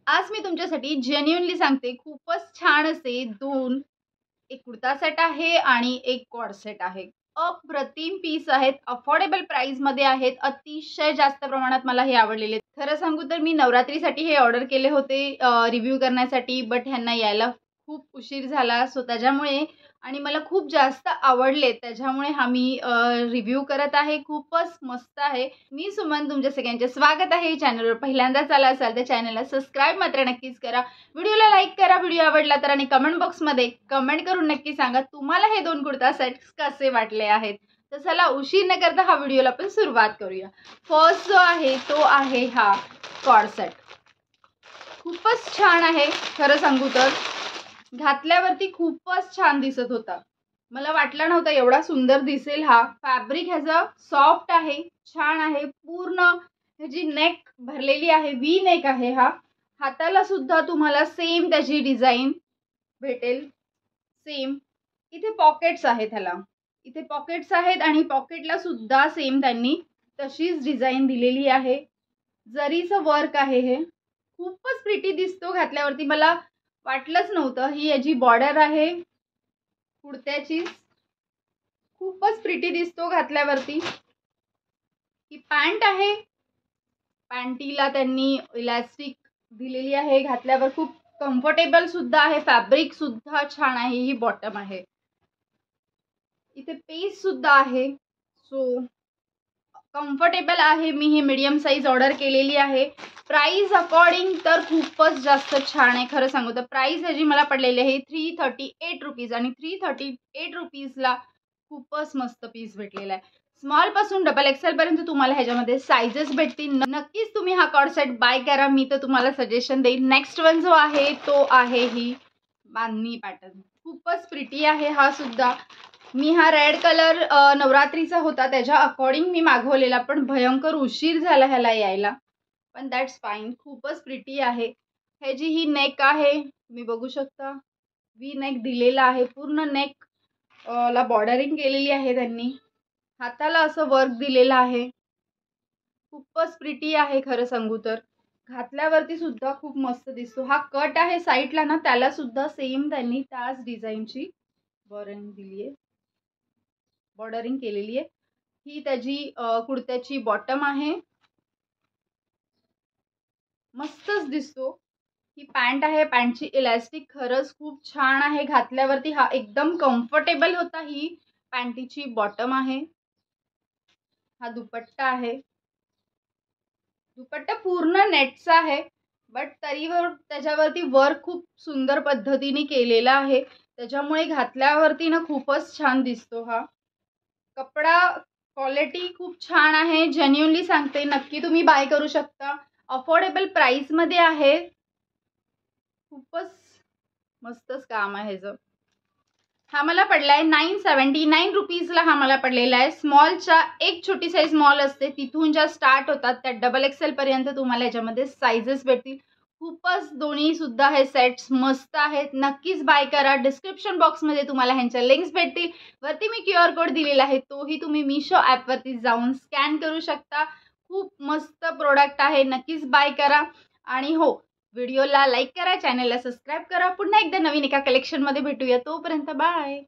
आज मी तुमच्यासाठी जेन्युइनली सांगते, खूपच छान असे दोन, एक कुर्ता सेट आहे आणि एक कॉर्ड सेट आहे. अप्रतिम पीस आहेत, अफोर्डेबल प्राईसमध्ये आहेत. अतिशय जास्त प्रमाणात मला हे आवडलेले आहेत. खरं सांगू तर मी नवरात्रीसाठी हे ऑर्डर केले होते रिव्ह्यू करण्यासाठी, बट ह्यांना यायला खूप उशीर झाला. सो त्याच्यामुळे आणि मला खूप जास्त आवडले, त्याच्यामुळे हा मी रिव्ह्यू करत आहे. खूपच मस्त आहे. मी सुमन तुमच्या सगळ्यांचे स्वागत आहे चॅनलवर. पहिल्यांदाच आला असाल तर चॅनलला सबस्क्राईब मात्र नक्कीच करा. व्हिडिओला लाईक करा व्हिडिओ आवडला तर, आणि कमेंट बॉक्समध्ये कमेंट करून नक्की सांगा तुम्हाला हे दोन कुर्ता सेट्स कसे वाटले आहेत. तर चला उशीर न करता हा व्हिडिओला आपण सुरुवात करूया. फर्स्ट जो आहे तो आहे हा कॉर्ड सेट. खूपच छान आहे. खरं सांगू तर घातल्यावरती खूपच छान दिसत होता. मला वाटलं नव्हतं एवढा सुंदर दिसेल हा. फॅब्रिक ह्याचं सॉफ्ट आहे, छान आहे. पूर्ण ह्याची नेक भरलेली आहे, व्ही नेक आहे हा. हाताला सुद्धा तुम्हाला सेम त्याची डिझाईन भेटेल, सेम. इथे पॉकेट्स आहेत ह्याला, इथे पॉकेट्स आहेत आणि पॉकेटला सुद्धा सेम त्यांनी तशीच डिझाईन दिलेली आहे. जरीचं वर्क आहे हे. खूपच प्रिटी दिसतो घातल्यावरती. मला वाटलंच नव्हतं. ही याची बॉर्डर आहे कुर्त्याची, खूपच प्रिटी दिसतो घातल्यावरती. ही पॅन्ट आहे, पॅन्टीला त्यांनी इलास्टिक दिलेली आहे. घातल्यावर खूप कम्फर्टेबल सुद्धा आहे, फॅब्रिक सुद्धा छान आहे. ही बॉटम आहे, इथे पेज सुद्धा आहे. सो कम्फर्टेबल आहे. मी ही मीडियम साईज ऑर्डर केलेली आहे. प्राइस अकॉर्डिंग तर खूपच जास्त छान आहे. खरं सांगू तर प्राइस ह्याची मला पडलेली आहे 338 रुपीज, आणि 338 रुपीजला खूपच मस्त पीस भेटलेला आहे. स्मॉलपासून डबल एक्सेलपर्यंत तुम्हाला ह्याच्यामध्ये साईजेस भेटतील. नक्कीच तुम्ही हा कॉर्ड सेट बाय करा. मी तर तुम्हाला सजेशन देईन. नेक्स्ट वन जो आहे तो आहे ही बांधणी पॅटर्न. खूपच प्रिटी आहे हा सुद्धा. मी हा रेड कलर नवरात्रीचा होता, त्याच्या अकॉर्डिंग मी मागवलेला, पण भयंकर उशीर झाला ह्याला यायला. पण दॅट्स फाईन. खूपच प्रिटी आहे. ह्याची ही नेक आहे, मी बघू शकता व्ही नेक दिलेला आहे. पूर्ण नेक ला बॉर्डरिंग केलेली आहे त्यांनी. हाताला असं वर्क दिलेलं आहे. खूपच प्रिटी आहे खरं सांगू तर. घातल्यावरती सुद्धा खूप मस्त दिसतो. हा कट आहे साईडला ना, त्याला सुद्धा सेम त्यांनी त्याच डिझाईनची बॉर्डरिंग केलेली आहे. ही त्याची कुर्त्याची बॉटम आहे. मस्तच दिसतो. ही पॅन्ट आहे, पॅन्टची इलास्टिक खरंच खूप छान आहे. घातल्यावरती हा एकदम कम्फर्टेबल होता. ही पॅन्टीची बॉटम आहे. हा दुपट्टा आहे. दुपट्टा पूर्ण नेटचा आहे, बट तरीवर त्याच्यावरती वर्क खूप सुंदर पद्धतीने केलेला आहे. त्याच्यामुळे घातल्यावरती ना खूपच छान दिसतो हा. कपडा क्वालिटी खूप छान आहे. जेन्युइनली सांगते, नक्की तुम्ही बाय करू शकता. अफोर्डेबल प्राईसमध्ये आहे. खूपच मस्तच काम आहे ह्याचं. हा मला पडला आहे 979 रुपीजला. हा मला पडलेला आहे. स्मॉलच्या एक छोटी साईज स्मॉल असते, तिथून ज्या स्टार्ट होतात त्या डबल एक्सेलपर्यंत तुम्हाला याच्यामध्ये साईजेस भेटतील. खूपच दोन्ही सुद्धा हे सेट्स मस्त आहेत. नक्कीच बाय करा. डिस्क्रिप्शन बॉक्समध्ये तुम्हाला ह्यांच्या लिंक्स भेटतील. वरती मी QR कोड दिलेला आहे, तोही तुम्ही मीशो ॲपवरती जाऊन स्कॅन करू शकता. खूप मस्त प्रोडक्ट आहे, नक्कीच बाय करा. आणि हो, व्हिडिओला लाईक करा, चॅनलला सबस्क्राईब करा. पुन्हा एकदा नवीन एका कलेक्शनमध्ये भेटूया. तोपर्यंत बाय.